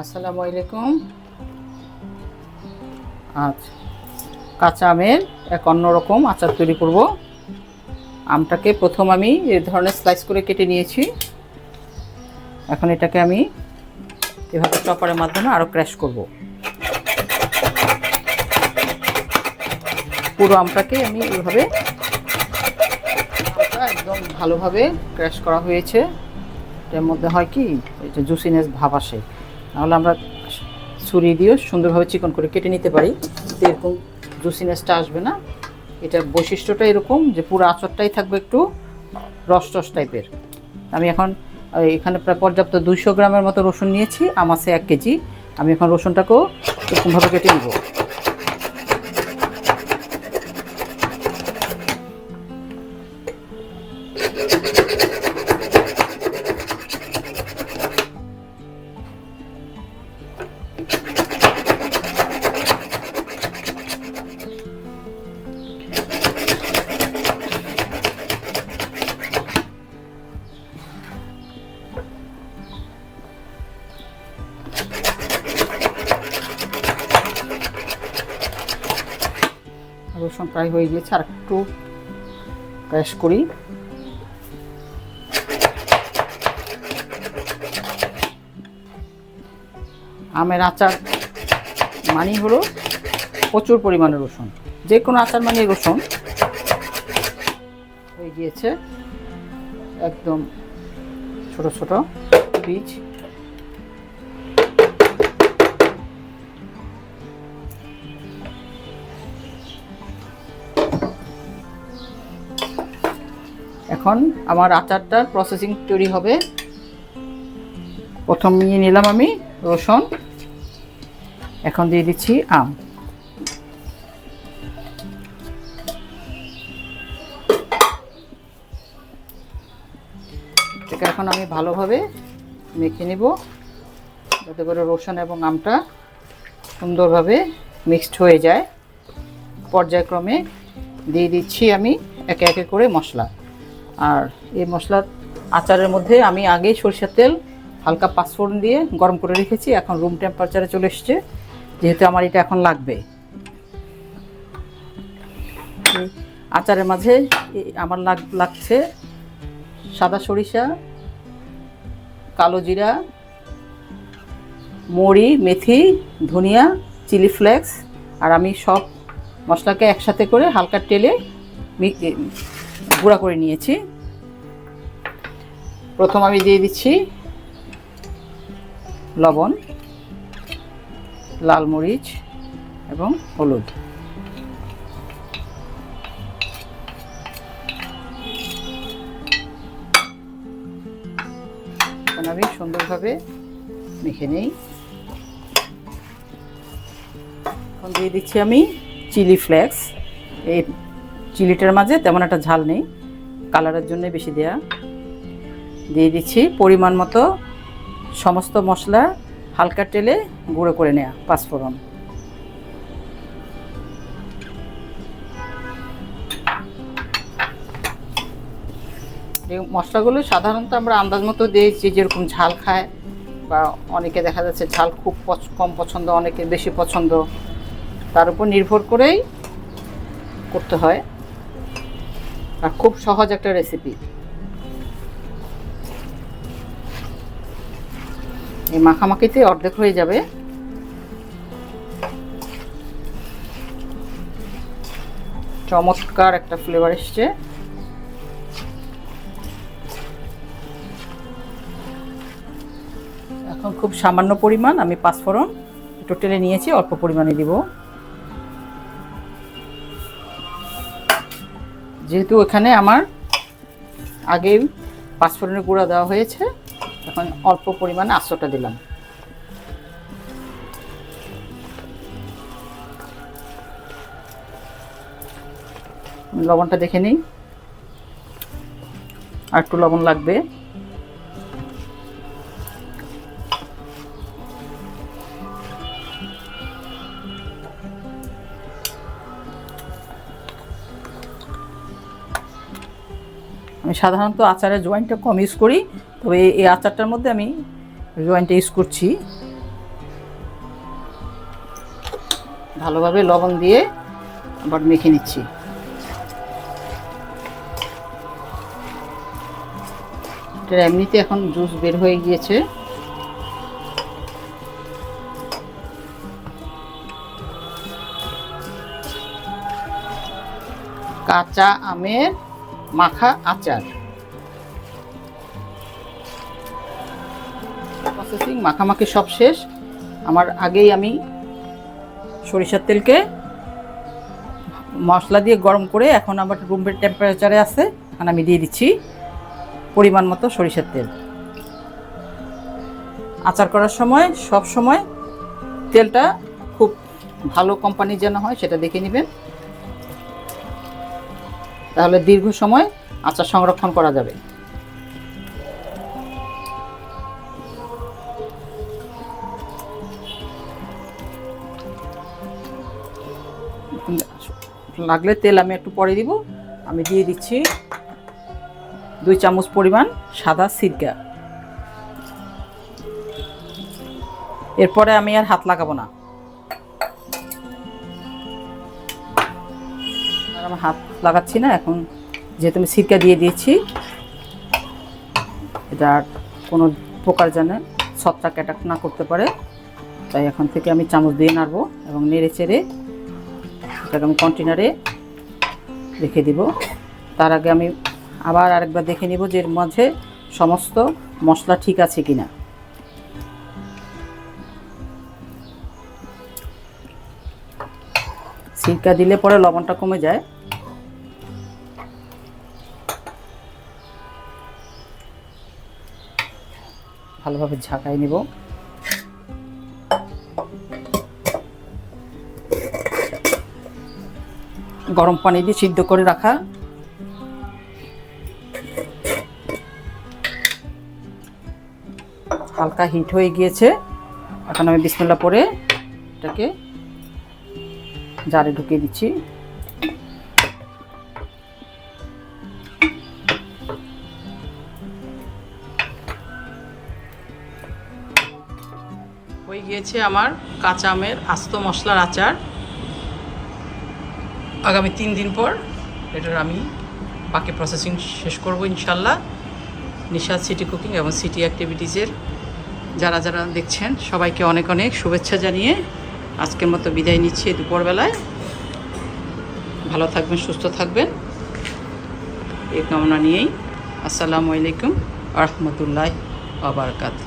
আসসালামু আলাইকুম। আজ কাঁচা আমের এক অন্যরকম আচার তৈরি করব। আমটাকে প্রথম আমি এই ধরনের স্লাইস করে কেটে নিয়েছি। এখন এটাকে আমি এভাবে চপারের মাধ্যমে আরও ক্র্যাশ করব। পুরো আমটাকে আমি এভাবে একদম ভালোভাবে ক্র্যাশ করা হয়েছে। এটার মধ্যে হয় কি, এটা জুসিনেস ভাব আসে, তাহলে আমরা ছুরি দিয়ে সুন্দরভাবে চিকন করে কেটে নিতে পারি, এরকম জুসিনেসটা আসবে না। এটার বৈশিষ্ট্যটা এরকম যে পুরো আচারটাই থাকবে একটু রস রস টাইপের। আমি এখন এখানে প্রায় পর্যাপ্ত 200 গ্রামের মতো রসুন নিয়েছি, আম আছে 1 কেজি। আমি এখন রসুনটাকেও এরকমভাবে কেটে নেব। রসুন প্রায় হয়ে গিয়েছে, আর একটু ক্র্যাশ করি। আমের আচার মানেই হলো প্রচুর পরিমাণে রসুন, যে কোনো আচার মানে রসুন। হয়ে গিয়েছে একদম ছোট ছোট পিস। এখন আমার আচারটার প্রসেসিং তৈরি হবে। প্রথম নিয়ে নিলাম আমি রসুন, এখন দিয়ে দিচ্ছি আম। এটাকে এখন আমি ভালোভাবে মেখে নেব, যাতে করে রসুন এবং আমটা সুন্দরভাবে মিক্সড হয়ে যায়। পর্যায়ক্রমে দিয়ে দিচ্ছি আমি একে একে করে মশলা। আর এই মশলার আচারের মধ্যে আমি আগেই সরষের তেল হালকা পাঁচফোড়ন দিয়ে গরম করে রেখেছি, এখন রুম টেম্পারেচারে চলে এসছে, যেহেতু আমার এটা এখন লাগবে। আচারের মাঝে আমার লাগছে সাদা সরিষা, কালো জিরা, মৌরি, মেথি, ধনিয়া, চিলি ফ্লেক্স। আর আমি সব মশলাকে একসাথে করে হালকা তেলে গুঁড়া করে নিয়েছি। প্রথম আমি দিয়ে দিচ্ছি লবণ, লাল মরিচ এবং হলুদ। এখন আমি সুন্দরভাবে মেখে নেই। এখন দিয়ে দিচ্ছি আমি চিলি ফ্লেক্স। এই চিলিটার মাঝে তেমন একটা ঝাল নেই, কালারের জন্য বেশি দেয়া। দিয়ে দিচ্ছি পরিমাণ মতো সমস্ত মশলা হালকা তেলে গুঁড়ো করে নেওয়া পাঁচফোড়ন। এই মশলাগুলো সাধারণত আমরা আন্দাজ মতো দিয়েছি, যেরকম ঝাল খায়, বা অনেকে দেখা যাচ্ছে ঝাল খুব কম পছন্দ, অনেকে বেশি পছন্দ, তার উপর নির্ভর করেই করতে হয়। আর খুব সহজ একটা রেসিপি। এই মাখামাখিতে অর্ধেক হয়ে যাবে। চমৎকার একটা ফ্লেভার এসছে। এখন খুব সামান্য পরিমাণ আমি পাঁচফোড়ন টোটালে নিয়েছি, অল্প পরিমাণে দিব, যেহেতু এখানে আমার আগে পাঁচফোড়নের গুঁড়া দেওয়া হয়েছে। এখন অল্প পরিমাণে আস্তটা দিলাম। লবণটা দেখে নিই, আর একটু লবণ লাগবে। আমি সাধারণত আচারের জোয়াইনটা কম ইউজ করি, তবে এই আচারটার মধ্যে আমি জোয়াইনটা ইউজ করছি। ভালোভাবে লবণ দিয়ে আবার মেখে নিচ্ছি। এটা এমনিতে এখন জুস বের হয়ে গিয়েছে। কাঁচা আমের মাখা আচার প্রসেসিং, মাখামাখি সব শেষ আমার। আগেই আমি সরিষার তেলকে মশলা দিয়ে গরম করে এখন আবার রুম টেম্পারেচারে আছে, এখন আমি দিয়ে দিচ্ছি পরিমাণ মতো সরিষার তেল। আচার করার সময় সব সময় তেলটা খুব ভালো কোম্পানির যেন হয় সেটা দেখে নেবেন, তাহলে দীর্ঘ সময় আচার সংরক্ষণ করা যাবে। লাগলে তেল আমি একটু পরে দিব। আমি দিয়ে দিচ্ছি 2 চামচ পরিমাণ সাদা সিরকা। এরপরে আমি আর হাত লাগাবো না, আর আমি হাত লাগাচ্ছি না। এখন যেহেতু আমি সিরকা দিয়ে দিয়েছি, এটা কোনো প্রকার যেন ছত্রাক অ্যাটাক না করতে পারে, তাই এখন থেকে আমি চামচ দিয়ে নাড়বো এবং নেড়ে চেড়ে এটাকে আমি কন্টেনারে রেখে দিব। তার আগে আমি আবার আরেকবার দেখে নিব যে এর মাঝে সমস্ত মশলা ঠিক আছে কিনা। সিরকা দিলে পরে লবণটা কমে যায়। ভালোভাবে ঝাঁকাই নিব। গরম পানি দিয়ে সিদ্ধ করে রাখা হালকা হিট হয়ে গিয়েছে। এখন আমি বিসমিল্লাহ পরে এটাকে জারে ঢুকিয়ে দিচ্ছি। হয়ে গিয়েছে আমার কাঁচা আমের আস্ত মশলার আচার। আগামী 3 দিন পর এটার আমি বাকি প্রসেসিং শেষ করব ইনশাল্লাহ। নিশাদ সিটি কুকিং এবং সিটি অ্যাক্টিভিটিজের যারা যারা দেখছেন সবাইকে অনেক অনেক শুভেচ্ছা জানিয়ে আজকের মতো বিদায় নিচ্ছি দুপুরবেলায়। ভালো থাকবেন, সুস্থ থাকবেন এই কামনা নিয়েই আসসালামু আলাইকুম ওয়া রাহমাতুল্লাহি ওয়া বারাকাতুহু।